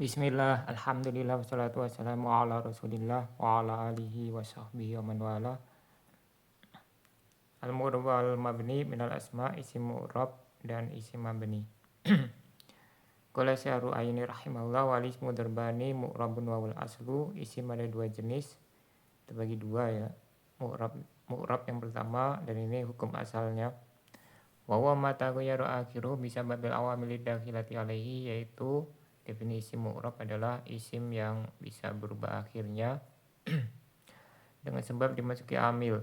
Bismillah, alhamdulillah, wassalatu wassalamu ala rasulillah wa ala alihi wa sahbihi wa man wala. Al-mu'rab wal mabni minal asma isim mu'rab dan isim mabni. Qala Syahru Aini rahimahullah wal ismu darbani mu'rabun wa wal aslu. Isim ada dua jenis, terbagi dua ya. Mu'rab yang pertama, dan ini hukum asalnya. Wa huwa ma taghayyaru akhiru bisa babil awamilid dakhilati alaihi, yaitu definisi mu'rab adalah isim yang bisa berubah akhirnya dengan sebab dimasuki amil.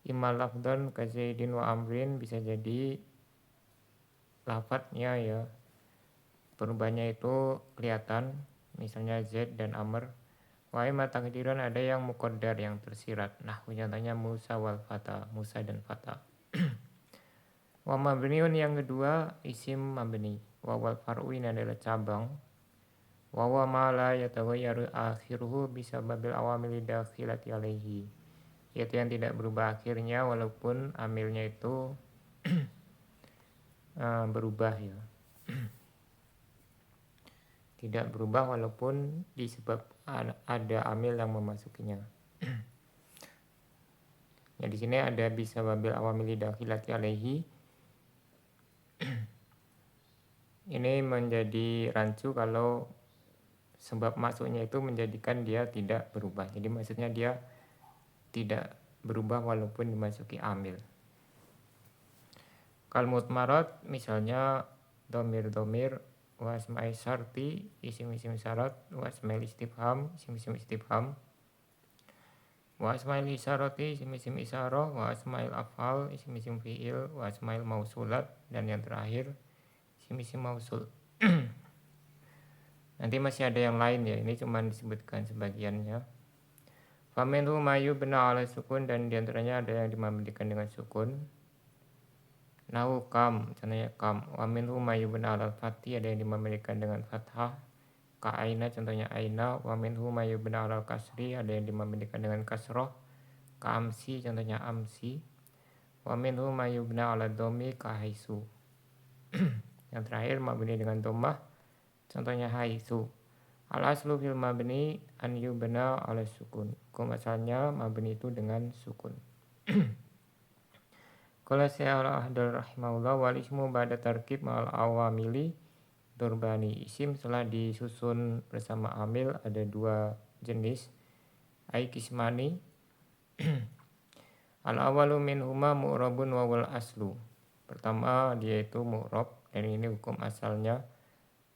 Imma lafdhan ka Zaidin wa Amrin, bisa jadi lafadznya ya, perubahannya itu kelihatan, misalnya Zaid dan Amr. Wa imma takdiran, ada yang muqaddar yang tersirat. Nah, contohnya Musa wal Fata, Musa dan Fata. Wa mabniun yang kedua isim mabni. Wa wal far'u, ini adalah cabang. Wa wa ma la yataghayyaru akhiruhu bisa babil awamil dakhilati alaihi, yaitu yang tidak berubah akhirnya walaupun amilnya itu berubah ya. Tidak berubah walaupun disebab ada amil yang memasukinya. Ya, di sini ada bisa babil awamil dakhilati alaihi. Ini menjadi rancu kalau sebab masuknya itu menjadikan dia tidak berubah. Jadi maksudnya dia tidak berubah walaupun dimasuki amil. Kal mutmarat, misalnya domir-domir, wa asma'i syarti, isim-isim syarat, wa asma'il istifham, isim-isim istifham, wa asma'il isyarati, isim-isim isyarah, wa asma'il af'al, isim-isim fi'il, wa asma'il mausulat, dan yang terakhir isim-isim mausul. Nanti masih ada yang lain ya, ini cuma disebutkan sebagiannya. Faminhu mayu bena ala sukun, dan diantaranya ada yang dimabdikan dengan sukun. Nahu kam, contohnya kam. Wa minhu mayyubna alal fathi, ada yang dimabdikan dengan fathah. Ka aina, contohnya aina. Wa minhu mayyubna alal kasri, ada yang dimabdikan dengan kasroh. Ka amsi, contohnya amsi. Wa minhu mayyubna alal domi, ka haisu. Yang terakhir mabni dengan domah, contohnya haisu. Al aslu fil mabni an yubna ala sukun. Hukum asalnya mabni itu dengan sukun. Qala Syahra Ahdal rahimahullah wal ismu ba'da tarkib ma'al awamili durbani. Isim setelah disusun bersama amil ada dua jenis. Ai kismani. Al awalu minhuma mu'rabun wa wal aslu. Pertama dia itu mu'rab, dan ini hukum asalnya.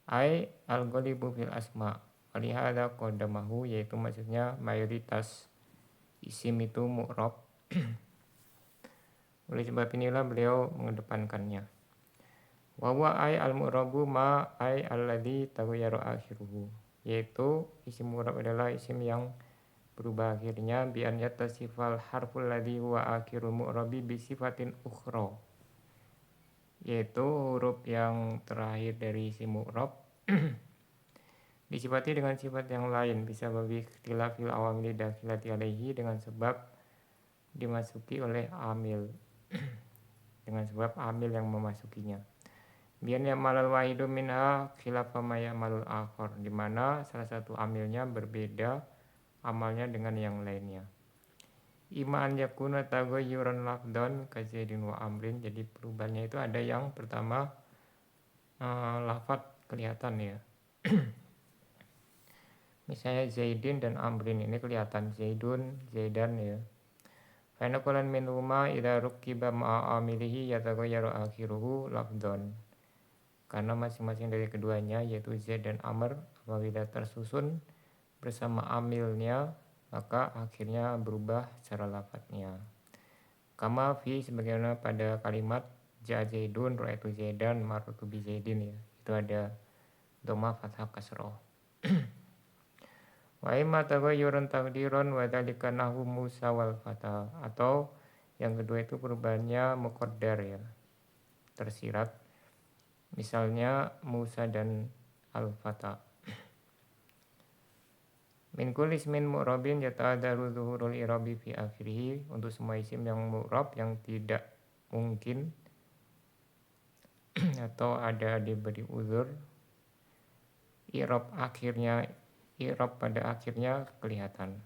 Ai al ghalibu fil asma. Walihada qadamahu, yaitu maksudnya mayoritas isim itu mu'rab. Oleh sebab inilah beliau mengedepankannya. Wa huwa ay al-mu'rabu ma ay alladhi taghayyaru akhiruhu, yaitu isim mu'rab adalah isim yang berubah akhirnya bi an yatasifal harful ladhi huwa akhirul mu'rabi bi sifatin ukhra, yaitu huruf yang terakhir dari isim mu'rab disifati dengan sifat yang lain, bisa babi ikhtilafil awamili dakhilati alaihi, dengan sebab dimasuki oleh amil dengan sebab amil yang memasukinya. Biar malal wahidu minha khilafa ma ya'malul akhar, di mana salah satu amilnya berbeda amalnya dengan yang lainnya. Ima an yakuna taghayyuran lafdhan ka Zaidin wa Amrin, jadi perubahannya itu ada yang pertama lafadz kelihatan ya. Misalnya Zaidin dan Amrin, ini kelihatan Zaidun, Zaidan ya. Fa inna kullan minhuma idza rukiba ma'a amilihi yataghayyaru akhiruhu lafdhan. Karena masing-masing dari keduanya, yaitu Zaid dan Amr, apabila tersusun bersama amilnya, maka akhirnya berubah secara lafadznya. Kama fi, sebagaimana pada kalimat Ja Zaidun, ra'aitu Zaidan, marartu bi Zaidin ya. Itu ada dhamma fathah kasroh. Wa imma taghayyurun taqdiran wa dzalika nahwu Musa wal Fata, atau yang kedua itu perubahannya muqaddar ya, tersirat. Misalnya Musa dan Al-Fata. Min kulli ismin mu'rabin yata'adaru zuhurul i'rabi fi akhirih, untuk semua isim yang mu'rab yang tidak mungkin atau ada diberi uzur i'rab pada akhirnya kelihatan.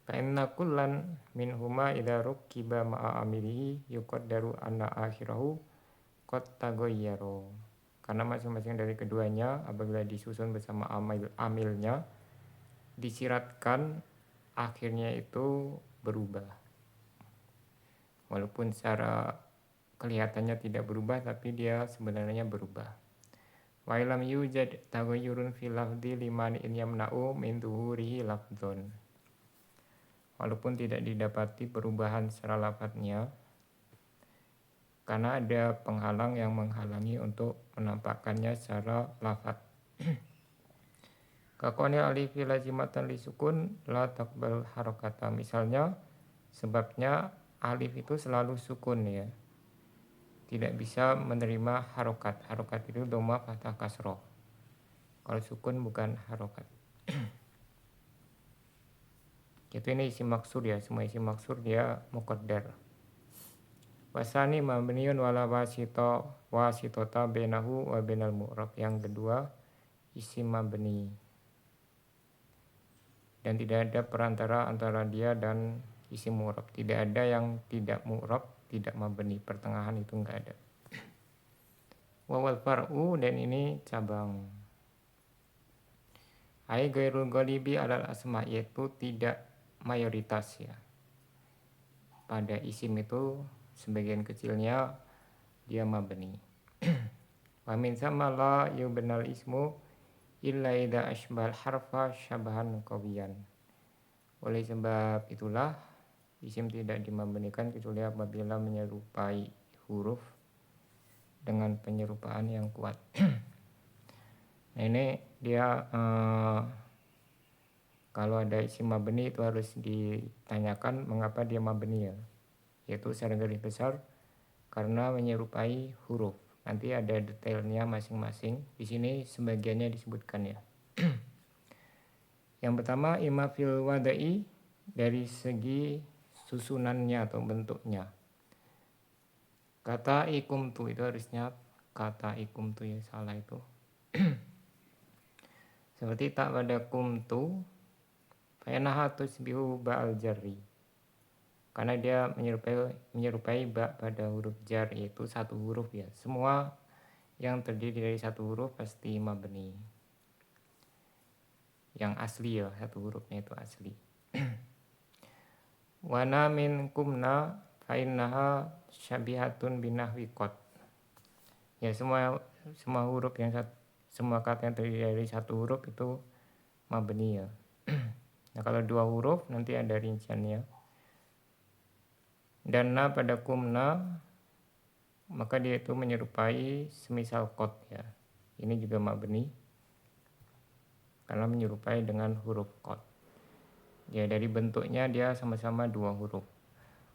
Fa inna kullan minhuma idza rukiba ma'a amilihi yuqaddaru anna akhirahu qad taghayyara. Karena masing-masing dari keduanya apabila disusun bersama amilnya disiratkan akhirnya itu berubah. Walaupun secara kelihatannya tidak berubah tapi dia sebenarnya berubah. Wa lam yujad taghayyurun fil lafdhi liman in yamna'u min dhuhurihi lafdzun. Walaupun tidak didapati perubahan secara lafadznya karena ada penghalang yang menghalangi untuk menampakkannya secara lafadz. Kakone alif lazimatan li sukun la taqbal harokata. Misalnya sebabnya alif itu selalu sukun ya. Tidak bisa menerima harokat. Harokat itu dhamma fathah kasroh. Kalau sukun bukan harokat. Itu ini isim maksur ya. Semua isim maksur dia muqaddar. Wasani mabniun wala wasitota bainahu wa bainal mu'rab. Yang kedua isim mabni. Dan tidak ada perantara antara dia dan isim mu'rab. Tidak ada yang tidak mu'rab, tidak mabni. Pertengahan itu enggak ada. Wawal far'u dan ini cabang. Ai ghairul ghalibi alal asma, yaitu tidak mayoritas ya. Pada isim itu sebagian kecilnya dia mabni. Wa min sama la yubnal ismu illa idza asbal harfa syabahan qawiyan. Oleh sebab itulah isim tidak dimabnikan kecuali apabila menyerupai huruf dengan penyerupaan yang kuat. Nah ini dia kalau ada isim mabni itu harus ditanyakan mengapa dia mabni ya. Yaitu secara garis besar karena menyerupai huruf. Nanti ada detailnya masing-masing. Di sini sebagiannya disebutkan ya. Yang pertama imma fil wada'i, dari segi susunannya atau bentuknya. Kata ikumtu itu harusnya kata ikumtu ya, salah itu. Seperti tak pada kumtu fa'inaha tusbihu ba'al jarri. Karena dia menyerupai ba pada huruf jar, yaitu satu huruf ya. Semua yang terdiri dari satu huruf pasti mabni. Yang asli ya, satu hurufnya itu asli. Wana min kumna fa'innaha syabihatun binahwi qad. Ya semua huruf yang semua kata yang terdiri dari satu huruf itu mabni ya. Nah kalau dua huruf nanti ada rinciannya. Dan na pada kumna maka dia itu menyerupai semisal qad ya. Ini juga mabni karena menyerupai dengan huruf qad. Ya dari bentuknya dia sama-sama dua huruf.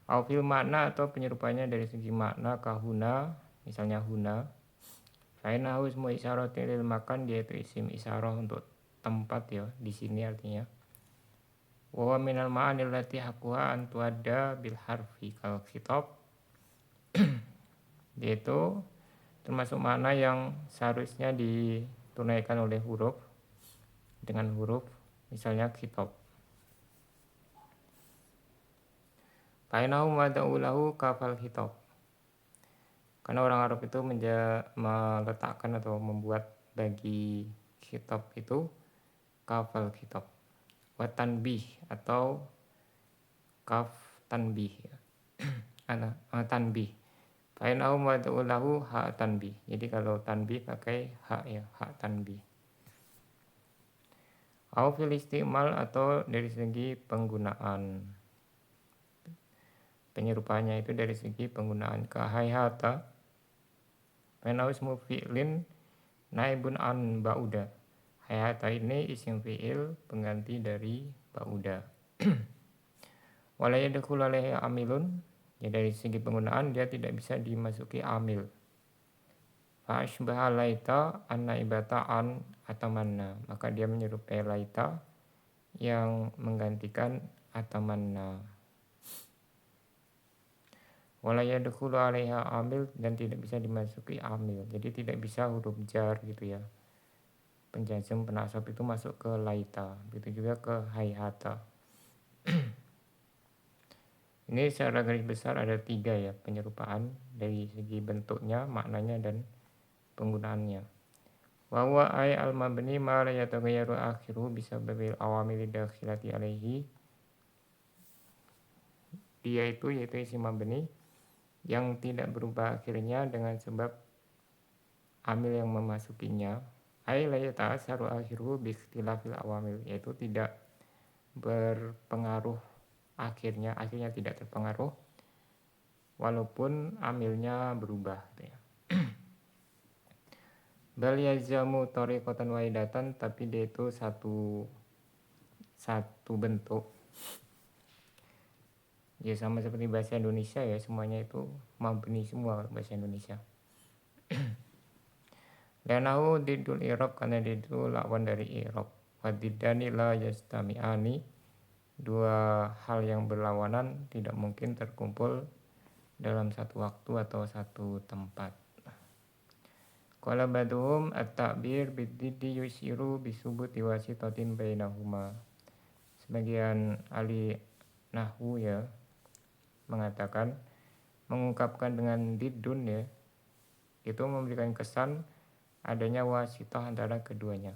Au fil makna atau penyerupanya dari segi makna kahuna, misalnya huna. Fainahu ismu isyaratin lil makan, dia itu isim isyarah untuk tempat ya, di sini artinya. Wa minal ma'anil lati hakuha an tuadda bil harfi kal khitab. Dia itu termasuk makna yang seharusnya ditunaikan oleh huruf dengan huruf, misalnya khitab. Fainahu mada'ulahu kafal khitab. Karena orang Arab itu meletakkan atau membuat bagi khitab itu kafal khitab. Wa tanbih atau kaf tanbih ya. Tanbih. Fainahu mada'ulahu ha tanbih. Jadi kalau tanbih pakai ha ya, ha tanbih. Au fil istimal atau dari segi penggunaan. Penyerupanya itu dari segi penggunaan kahayhata. Fainahu ismu fi'lin naibun an ba'uda. Hayhata ini isim fi'il pengganti dari ba'uda. Walaya yadkhulu alaihi amilun. Ya dari segi penggunaan dia tidak bisa dimasuki amil. Fa'ashbaha laita an naibata an atamanna. Maka dia menyerupai laita yang menggantikan atamanna. wala yadkhulu 'alaiha amil, dan tidak bisa dimasuki amil. Jadi tidak bisa huruf jar gitu ya. Penjazm penasab itu masuk ke laita, begitu juga ke hayhata. Ini secara garis besar ada 3 ya penyerupaan dari segi bentuknya, maknanya, dan penggunaannya. Wa huwa ay al mabni ma la yataghayyaru akhiruhu bisababil awamil dakhilati alaihi. Dia itu yaitu isim mabni yang tidak berubah akhirnya dengan sebab amil yang memasukinya. Ay la yata'assaru akhiruhu bi ikhtilafil awamil, yaitu tidak berpengaruh akhirnya tidak terpengaruh walaupun amilnya berubah gitu ya. Bal yazamu tariqatan wahidatan, tapi dia itu satu bentuk. Ya sama seperti bahasa Indonesia ya, semuanya itu mabni semua bahasa Indonesia. Lanahu didul i'rab, karena dia itu lawan dari i'rab. Wadidani la yastami'ani, dua hal yang berlawanan tidak mungkin terkumpul dalam satu waktu atau satu tempat. Qala ba'duhum at-ta'bir bid-diddi yushiru bisubuti wasitatin bainahuma. Sebagian ahli nahwu ya mengatakan mengungkapkan dengan diddun ya itu memberikan kesan adanya wasitah antara keduanya.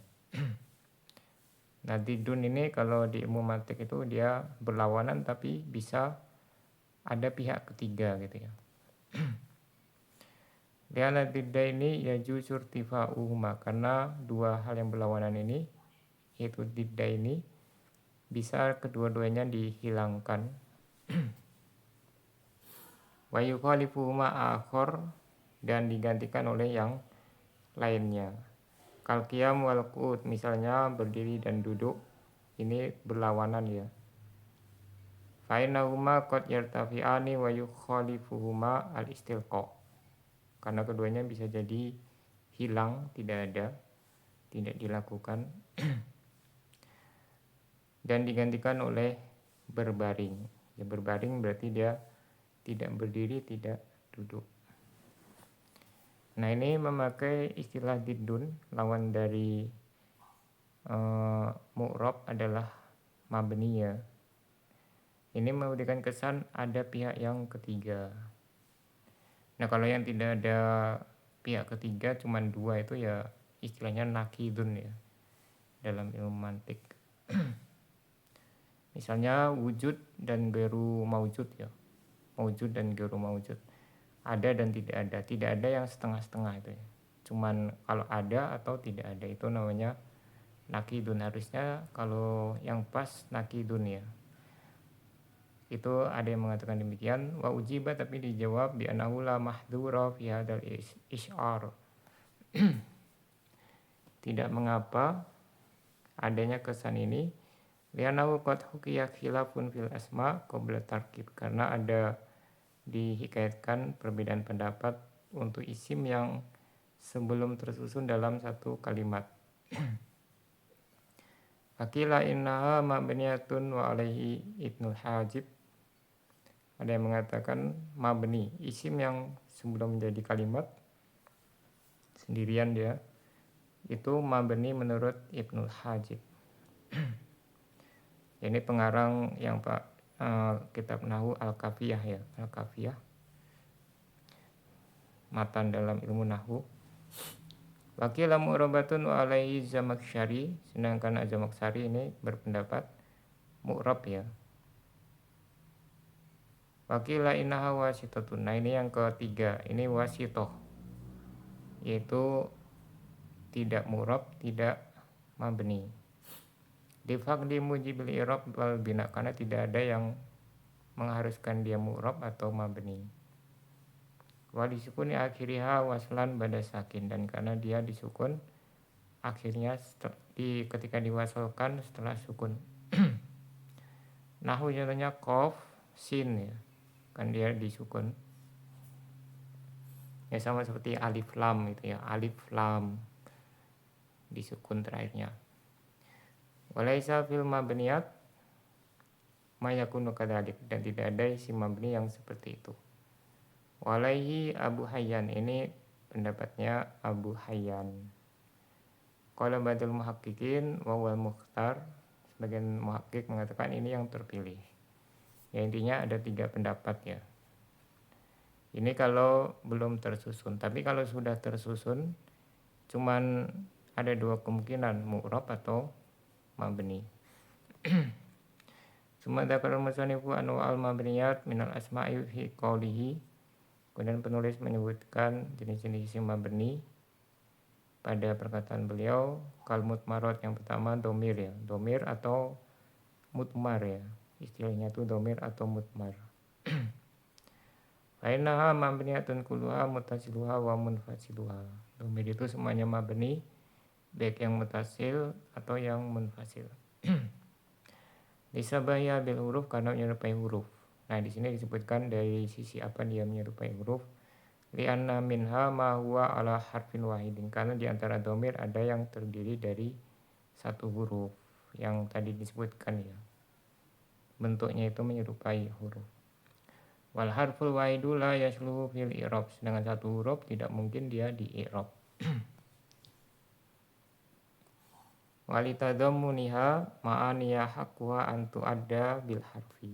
Nah, diddun ini kalau di ilmu mantik itu dia berlawanan tapi bisa ada pihak ketiga gitu ya. Liana didda ini ya jusur tifa'uhuma, karena dua hal yang berlawanan ini yaitu didda ini bisa kedua-duanya dihilangkan. Wa yukhalifuhuma akhor, dan digantikan oleh yang lainnya. Kal qiyam wal qu'ud, misalnya berdiri dan duduk ini berlawanan ya. Fa innahuma qad yartafi'ani wa yukhalifuhuma al istilqa, karena keduanya bisa jadi hilang, tidak ada, tidak dilakukan dan digantikan oleh berbaring. Ya, berbaring berarti dia tidak berdiri, tidak duduk. Nah, ini memakai istilah diddun, lawan dari mu'rab adalah mabni ya. Ini memberikan kesan ada pihak yang ketiga. Nah, kalau yang tidak ada pihak ketiga cuma dua itu ya istilahnya nakidun ya dalam ilmu mantik. Misalnya wujud dan gairu maujud ya. Maujud dan gairu maujud. Ada dan tidak ada yang setengah-setengah itu ya. Cuman kalau ada atau tidak ada itu namanya nakidun. Harusnya kalau yang pas nakidun ya. Itu ada yang mengatakan demikian. Wa ujiba, tapi dijawab bi annahu la mahdhura fi hadzal isy'ar. Tidak mengapa adanya kesan ini. Li'annahu qad hukiya khilafun fil asma qabla tarkib, karena ada dihikayatkan perbedaan pendapat untuk isim yang sebelum tersusun dalam satu kalimat. Fakila innaha mabniyatun wa alaihi ibnul hajib. Ada yang mengatakan mabni, isim yang sebelum menjadi kalimat sendirian dia, itu mabni menurut Ibnul Hajib. Ini pengarang yang kitab Nahwu Al-Kafiyah ya, Al-Kafiyah, matan dalam ilmu Nahwu. Wakil mu'rabatun wa alaihi Zamaksyari, sedangkan Az-Zamakhsyari ini berpendapat mu'rab ya. Wakila innaha wasitatun. Nah, ini yang ketiga, ini wasitoh, yaitu tidak mu'rab, tidak mabni. Difaqdi mujibil i'rab wal bina, karena tidak ada yang mengharuskan dia mu'rab atau mabni. Wa disukuni akhiriha waslan bada sakin, dan karena dia disukun akhirnya ketika diwasalkan setelah sukun. Nahwu contohnya qaf sin ya, kan dia disukun. Ya sama seperti alif lam itu ya, alif lam disukun terakhirnya. Walaisa fil mabniyat mayakunu kadzalik, dan tidak ada isim mabni yang seperti itu. Walaihi Abu Hayyan, ini pendapatnya Abu Hayyan. Qala ba'dul muhaqqiqin wa wal mukhtar, sebagian muhakkik mengatakan ini yang terpilih. Ya intinya ada 3 pendapat ya. Ini kalau belum tersusun, tapi kalau sudah tersusun cuman ada 2 kemungkinan, mu'rab atau mabni. Summa dzakara al-musannifu anwa al-mabniyat minal asma'i fi qawlihi. Kemudian penulis menyebutkan jenis-jenis isim mabni pada perkataan beliau. Kal mutmarat, yang pertama domir ya, domir atau mutmar ya, istilahnya itu domir atau mutmar. Fainaha mabniyatun kulluha mutasiluha wa munfasiluha. Domir itu semuanya mabni, baik yang mutasil atau yang munfasil. Disabaya bil huruf, karena menyerupai huruf. Nah, di sini disebutkan dari sisi apa dia menyerupai huruf. Li'anna minha ma huwa ala harfin wahidin, karena di antara domir ada yang terdiri dari 1 huruf yang tadi disebutkan ya. Bentuknya itu menyerupai huruf. Wal harful wahidu la yasluhu fil i'rab, sedangkan 1 huruf tidak mungkin dia di i'rab. Walitadammuniha ma'aniya haqwa antu adda bil harfi.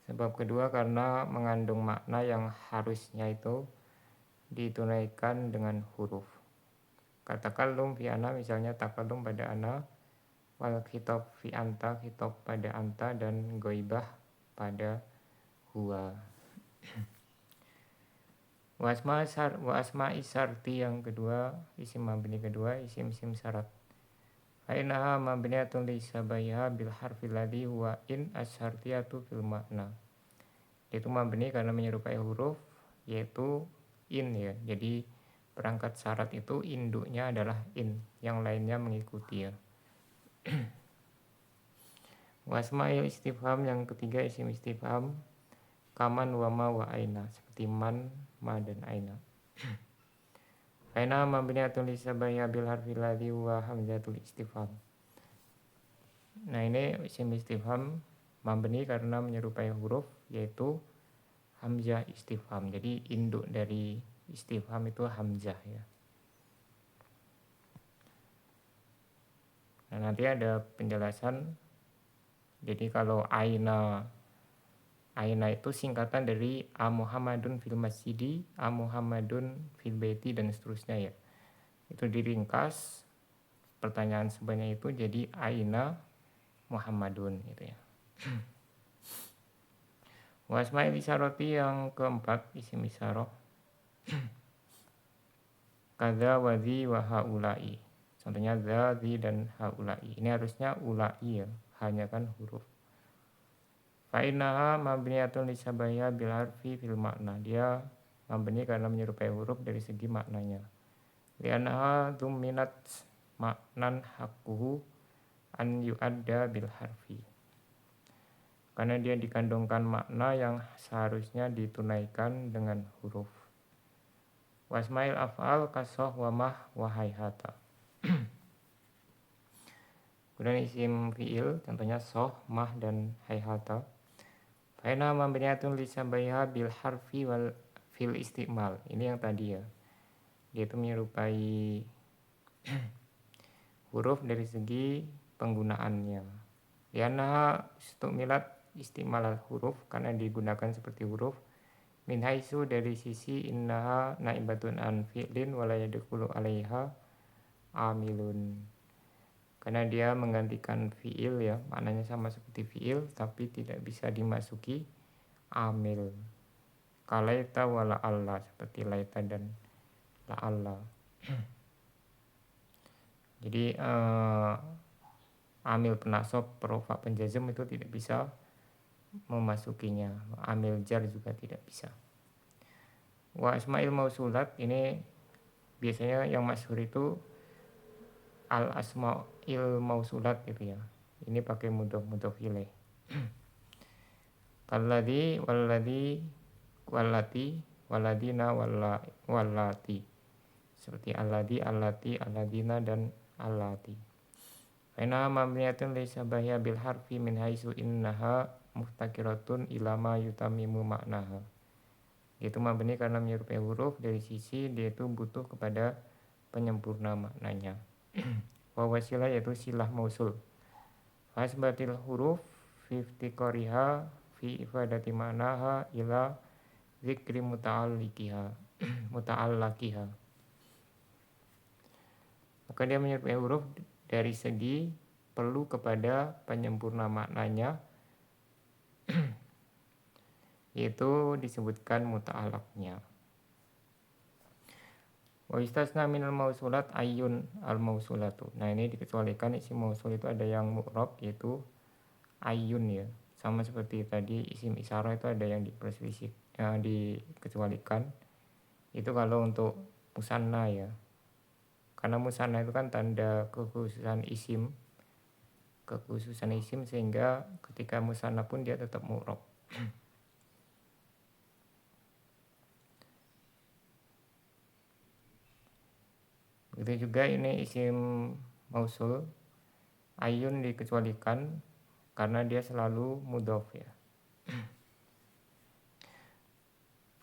Sebab kedua karena mengandung makna yang harusnya itu ditunaikan dengan huruf. Katakalum fi ana, misalnya takallum pada ana, wal khitab fi anta, khitab pada anta, dan goibah pada huwa. Wa asma isarti, yang kedua, isim mabni kedua, isim-isim syarat. Fainaha mabniyatun li sabaiha bil harfi ladhi huwa in asyartiyatu fil makna. Itu mabni karena menyerupai huruf, yaitu in ya. Jadi perangkat syarat itu induknya adalah in, yang lainnya mengikuti ya. Wasma'il istifham, yang ketiga isim istifham, kaman wa ma wa aina, seperti man, ma, dan aina. Fainaha mabniyatun li sabaiha bil harfi ladhi huwa hamzatul istifham. Nah, ini isim istifham mabni karena menyerupai huruf, yaitu hamzah istifham. Jadi induk dari istifham itu hamzah ya. Nah, nanti ada penjelasan. Jadi kalau aina itu singkatan dari a Muhammadun fil masjidi, a Muhammadun fil baiti, dan seterusnya ya. Itu diringkas pertanyaan sebanyak itu jadi aina Muhammadun gitu ya. Wasma'il isyarati, yang keempat isim isyarah, kadza wa dzi wa haula'i. Contohnya dza, dzi, dan haula'i. Ini harusnya ula'i ya, hanya kan huruf. Fa'innaha mabniyatun li sabaiha bil harfi fil makna. Dia mabni karena menyerupai huruf dari segi maknanya. Li'annaha dhumminat maknan haqquhu an yu'adda bil harfi. Karena dia dikandungkan makna yang seharusnya ditunaikan dengan huruf. Wasmail af'al kasoh wa mah wa hayhata. Kemudian isim fi'il, contohnya soh, mah, dan hayhata. Faina mabniyatun li sabaiha bil harfi wal fil istimal. Ini yang tadi ya. Dia itu menyerupai huruf dari segi penggunaannya. Liannaha istumilat istimal huruf, karena digunakan seperti huruf. Min haitsu, dari sisi innaha naibatun an fi'lin wa la yadkhulu 'alaiha amilun. Karena dia menggantikan fi'il ya, maknanya sama seperti fi'il tapi tidak bisa dimasuki amil. Kalaita wa la'alla, seperti laita dan la'alla. Jadi amil penasab, perofa, penjazm itu tidak bisa memasukinya. Amil jar juga tidak bisa. Wa asma'il mausulat, ini biasanya yang masyhur itu al asma'il mausulat gitu ya. Ini pakai mudhof ilaih. Kalladzi, walladzi, wallati, walladina, wallati. Seperti alladzi, allati, alladina, dan allati. Faina mabniyatun laysa bahya bil harfi min haitsu innaha muftakiratun ila ma yutamimu maknaha. Yaitu mabni karena menyerupai huruf, dari sisi dia itu butuh kepada penyempurna maknanya. Wa wasilah yaitu silah mausul. Fasbatil huruf fi iftiqariha fi ifadati ma'naha ila zikri muta'allaqiha. Maka dia menyerupai huruf dari segi perlu kepada penyempurna maknanya, yaitu disebutkan muta'alaqnya. Wa istasna minal mausulat ayyun al mausulatu. Nah, ini dikecualikan isim mausul itu ada yang mu'rab yaitu ayyun ya. Sama seperti tadi isim isyarah itu ada yang diperselisih, dikecualikan. Itu kalau untuk musanna ya. Karena musanna itu kan tanda kekhususan isim sehingga ketika musanna pun dia tetap mu'rab. Begitu juga ini isim mausul ayun dikecualikan karena dia selalu mudhof ya.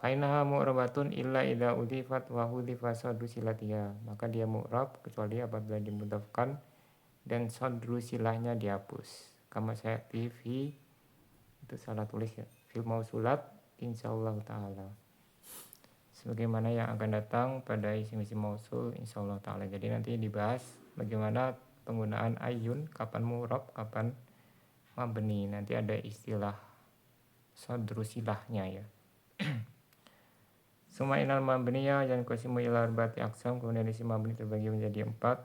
Fainaha mu'rabatun illa idza udhifat wa hudhifa sadru silatiha. Maka dia mu'rab kecuali apabila dimudhafkan dan sadru silahnya dihapus. Kama saya TV itu salah tulis ya. Fil mausulat insyaallah taala. Sebagaimana yang akan datang pada isim-isim mausul insyaallah taala. Jadi nanti dibahas bagaimana penggunaan ayun, kapan mu'rab, kapan mabni. Nanti ada istilah sadru silahnya ya. Suma inal mabniya yang qasimu ila arba'ati aqsam. Kemudian isim mabni terbagi menjadi 4.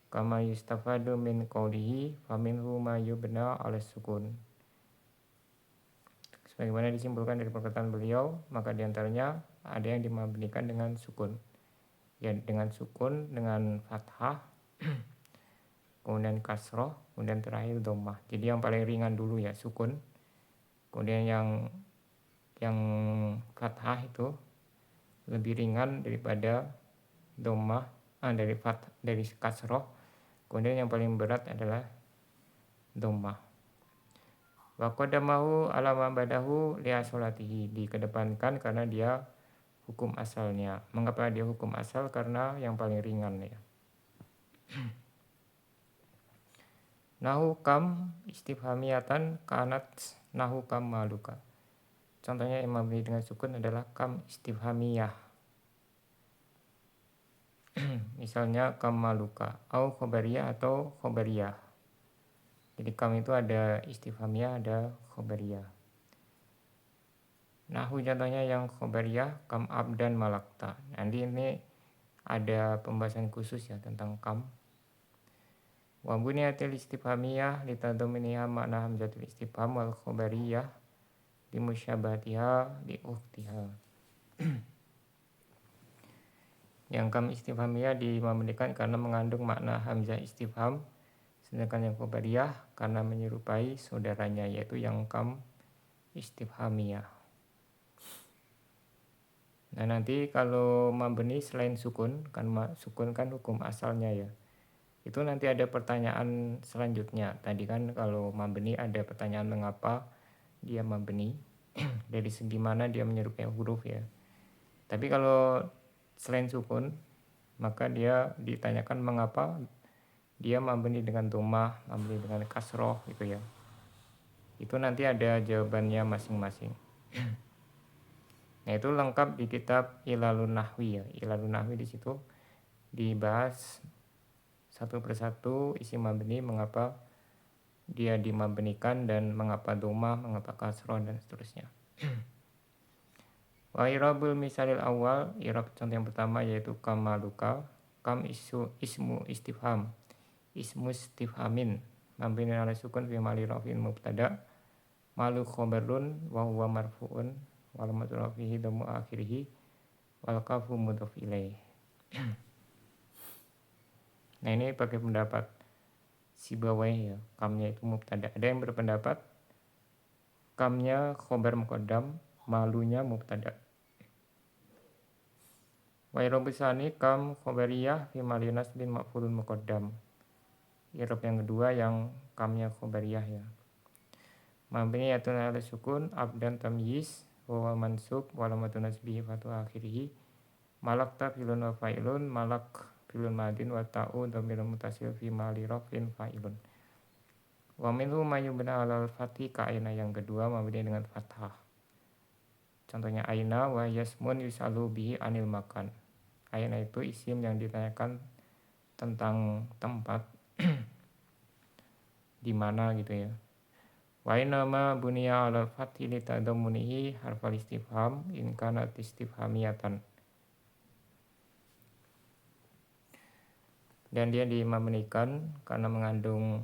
Kama yustafadu min qawlihi faminhu ma yubna 'ala sukun. Sebagaimana disimpulkan dari perkataan beliau, maka diantaranya ada yang dimabnikan dengan sukun. Ya, dengan sukun, dengan fathah, kemudian kasroh, kemudian terakhir dhammah. Jadi yang paling ringan dulu ya sukun. Kemudian yang fathah itu lebih ringan daripada dhammah, dari kasroh. Kemudian yang paling berat adalah dhammah. Wa qadamahu ala ma badahu li asolatihi, dikedepankan karena dia hukum asalnya. Mengapa dia hukum asal? Karena yang paling ringan ya. Nahu kam istifhamiyatan kanat nahu kam maluka. Contohnya yang mabni dengan sukun adalah kam istifhamiyah. Misalnya kam maluka au khobariyah atau khobariyah. Jadi kam itu ada istifhamiyah, ada khobariyah. Nahu contohnya yang khobariyah kam abdan malakta. Nanti ini ada pembahasan khusus ya tentang kam. Wa buniyatil istifhamiyah litadhaminiha makna hamzatul istifham wal khobariyah limusyabahatiha li ukhtiha. Yang kam istifhamiyah dimabnikan karena mengandung makna hamzah istifham, sedangkan yang khobariyah karena menyerupai saudaranya yaitu yang kam istifhamiyah. Nah, nanti kalau mabni selain sukun, kan sukun kan hukum asalnya ya. Itu nanti ada pertanyaan selanjutnya. Tadi kan kalau mabni ada pertanyaan mengapa dia mabni, dari segi mana dia menyerupai huruf ya. Tapi kalau selain sukun, maka dia ditanyakan mengapa dia mabni dengan dhammah, mabni dengan kasroh gitu ya. Itu nanti ada jawabannya masing-masing. Nah, itu lengkap di kitab Ilalun Nahwi ya. Ilalun Nahwi di situ dibahas satu persatu isim mabni, mengapa dia dimabnikan dan mengapa dhammah, mengapa kasroh dan seterusnya. Wa irabul misalil awal, irab contoh yang pertama yaitu kamaluka, kam ismu istifham, ismu istifhamin, mabni ala sukun fi mali rafin mubtada, malu khobarun wa huwa marfuun wal madrafihi damu akhirih wal kafu mudhaf ilaih. Nah, ini pakai pendapat Sibawayh ya, kamnya itu mubtada. Ada yang berpendapat kamnya khobar muqaddam, malunya mubtada. Wa irobusani kam khobariyah fi mali nasbin maf'ulun muqaddam. Irob yang kedua yang kamnya khobariyah ya. Mabniyatun ala sukun abdan tamyiz wa mansub wa alamatu nasbihi fatu akhirih malak ta filun wa fa'ilun malak filun madin wa ta'u dhamirun mutasil fi mali rafin fa'ilun. Wa minhu ma yubna alal fathi ka aina yang kedua mabni dengan fathah. Contohnya aina wa yasmun yusalu bihi anil makan. Aina itu isim yang ditanyakan tentang tempat di mana gitu ya. Wa inama bunya alal fathi li tadammunihi harfal istifham in kana istifhamiyatan. Dan dia dimabnikan karena mengandung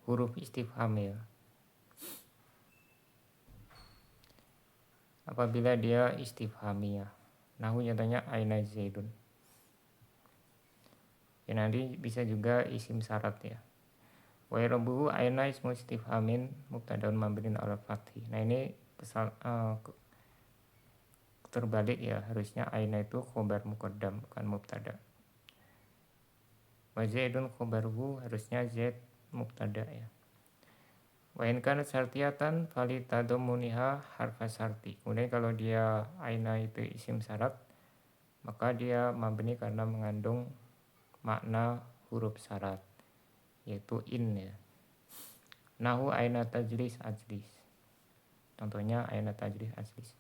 huruf istifham ya. Apabila dia istifhamiyah. Nahu nyatanya aina zaidun. Ya nanti bisa juga isim syarat ya. Wa irabuhu aina ismu istifhamin mubtadaun mabniun ala fathi. Nah ini terbalik ya, harusnya aina itu khobar muqaddam bukan mubtada. Wa zaidun khobaruhu harusnya zaid mubtada ya. Wa in kanat syartiyatan fali tadammuniha harfa syarti. Kemudian kalau dia aina itu isim syarat, maka dia mabni karena mengandung makna huruf syarat yaitu in ya. Nahu aina tajlis ajlis. Contohnya aina tajlis ajlis.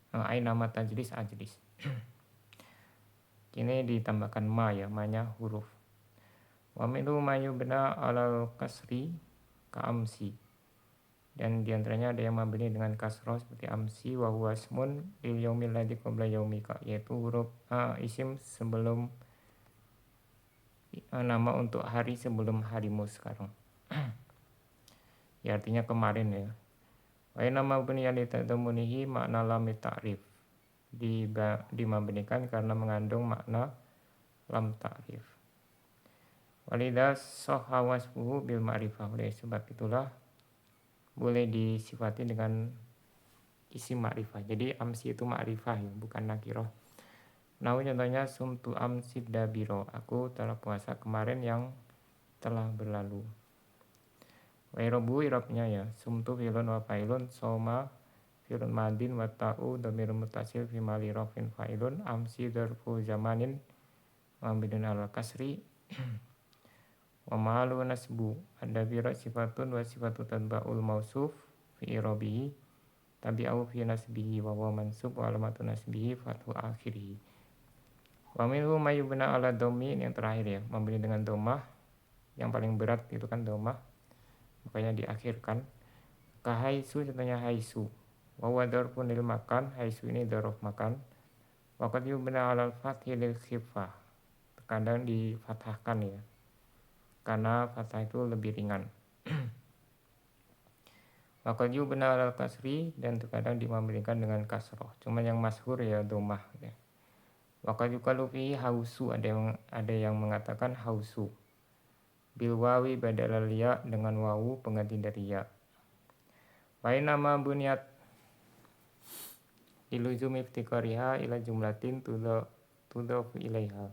Aina ma tajlis ajlis. Ini ditambahkan ma ya, ma-nya huruf. Wa minhu ma yubna alal kasri ka amsi. Dan diantaranya ada yang mabni dengan kasroh seperti amsi wa huwa ismun lil yaumil ladzi qabla yaumika, yaitu huruf isim sebelum nama untuk hari sebelum harimu sekarang. Ya artinya kemarin ya. Wa inna mabniyan li tadamunihi makna lam ta'rif. Dimabnikan karena mengandung makna lam ta'rif. Walidha sahha wasfuhu bil ma'rifah. Oleh sebab itulah boleh disifati dengan isim ma'rifah. Jadi amsi itu ma'rifah ya, bukan nakiroh. Nah contohnya sumtu amsid dabiro. Aku telah puasa kemarin yang telah berlalu. Wa irabu irabnya ya. Sumtu filun wa fa'ilun. Soma filun madin wa ta'u dhamirun mutasil fi mali rafin fa'ilun. Amsi darfu zamanin mabniun ala kasri. Wa ma'alu nasbu ad-dabira sifatun wa sifatu tadba'ul mausuf fi irabihi tabi'au fi nasbihi wa huwa mansub wa alamatu nasbihi fathu akhirih. Wa minhu ma yubna ala dhammi, yang terakhir ya, mabni dengan dhammah. Yang paling berat itu kan dhammah, makanya diakhirkan. Ka haisu, contohnya haisu. Wa huwa dzarfun lil makan. Haisu ini dzaraf makan. Wa qad yubna ala al-fathi lil khifah. Terkadang difathahkan ya, karena fathah itu lebih ringan. Wakal yubna al kasri, dan terkadang dimabnikan dengan kasroh. Cuma yang masyhur ya dhammah ya. Wakal yukalu fihi hausu, ada yang mengatakan hausu. Bil wawi badalal ya, dengan wawu pengganti dari ya. Wa nama bunyat iluzum iftikariha ila jumlatin tudhafu ilaiha.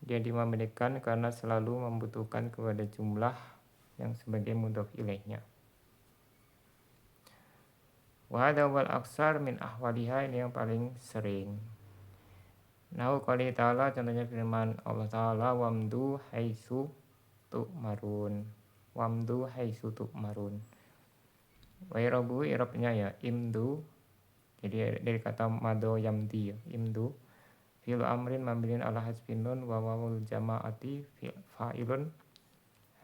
Dia dimabnikan karena selalu membutuhkan kepada jumlah yang sebagai mudhaf ilaihnya. Wa hadza wal aksar min ahwaliha, ini yang paling sering. Nahu qali ta'ala, contohnya firman Allah Ta'ala, wamdu haitsu tu'marun. Wamdu haitsu tu'marun. Wa irabu irabnya ya imdu. Jadi dari kata mado yamdi ya, imdu. Fil amrin mabniun ala hasbin nun wa wawul jama'ati fa'ilun.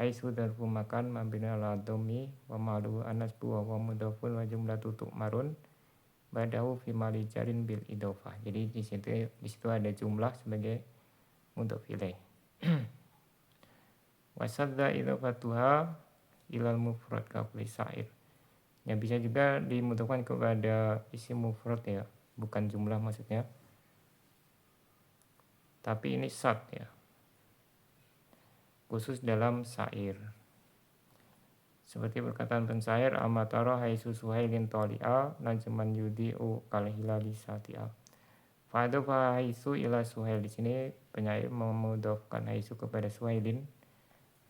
Haitsu darfu makan mabniun ala dhammi wa ma'luhu anasbu wa huwa mudhafun wa jumlatu tu'marun badahu fi mali jarin bil idhofah. Jadi di situ ada jumlah sebagai mudhaf ilaih. Wa sadda idhofatuha ilal mufrad ka kulli sa'ir. Ya bisa juga dimudhafkan kepada isim mufrad ya, bukan jumlah maksudnya. Tapi ini sad ya, khusus dalam syair. Seperti perkataan pensair amatara haitsu suhailin tali'a najman yudi'u kal hilali sati'a. Fa'adhafa haitsu ila suhail. Di sini penyair memudhafkan haitsu kepada suhailin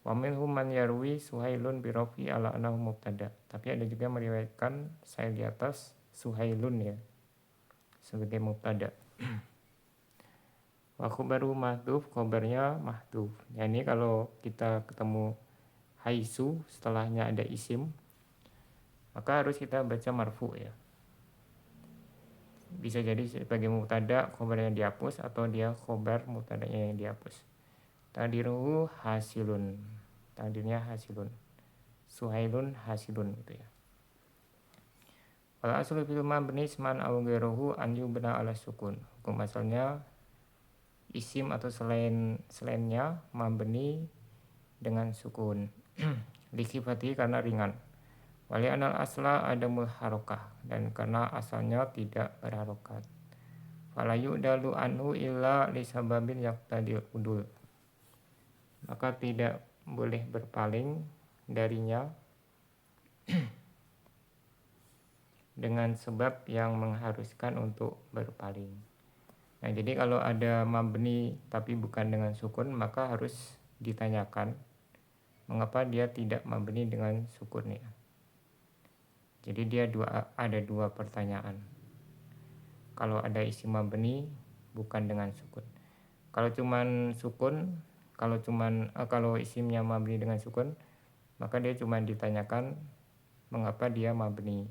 Wa minhum man yarwi Suhailun birofi ala anahu mubtada. Tapi ada juga meriwayatkan saya di atas Suhailun ya sebagai mubtada. Wa khabaru mahdhuf, khabarnya mahdhuf. Yani kalau kita ketemu haisu setelahnya ada isim, maka harus kita baca marfu ya. Bisa jadi sebagai mubtada khabarnya dihapus atau dia khabar mubtadanya yang dihapus. Taqdiruhu hasilun. Takdirnya hasilun. Suhailun hasilun gitu ya. Wal aslu fil mabni isman aw ghairuhu an yubna ala sukun. Hukum asalnya isim atau selainnya mabni dengan sukun. Likifati karena ringan. Wali anal asla adamul harokah, dan karena asalnya tidak berharokat. Fala yu'dalu anhu illa lisababin yaqtadil udul. Maka tidak boleh berpaling darinya dengan sebab yang mengharuskan untuk berpaling. Nah, jadi kalau ada mabni tapi bukan dengan sukun, maka harus ditanyakan mengapa dia tidak mabni dengan sukun ya. Jadi dia ada dua pertanyaan. Kalau ada isim mabni bukan dengan sukun. Kalau cuman sukun, kalau isimnya mabni dengan sukun, maka dia cuma ditanyakan mengapa dia mabni.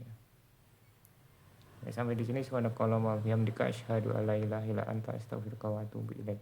Ya, sampai di sini subhanakallahumma wa bihamdika asyhadu alla ilaha illa anta astaghfiruka wa atubu ilaik.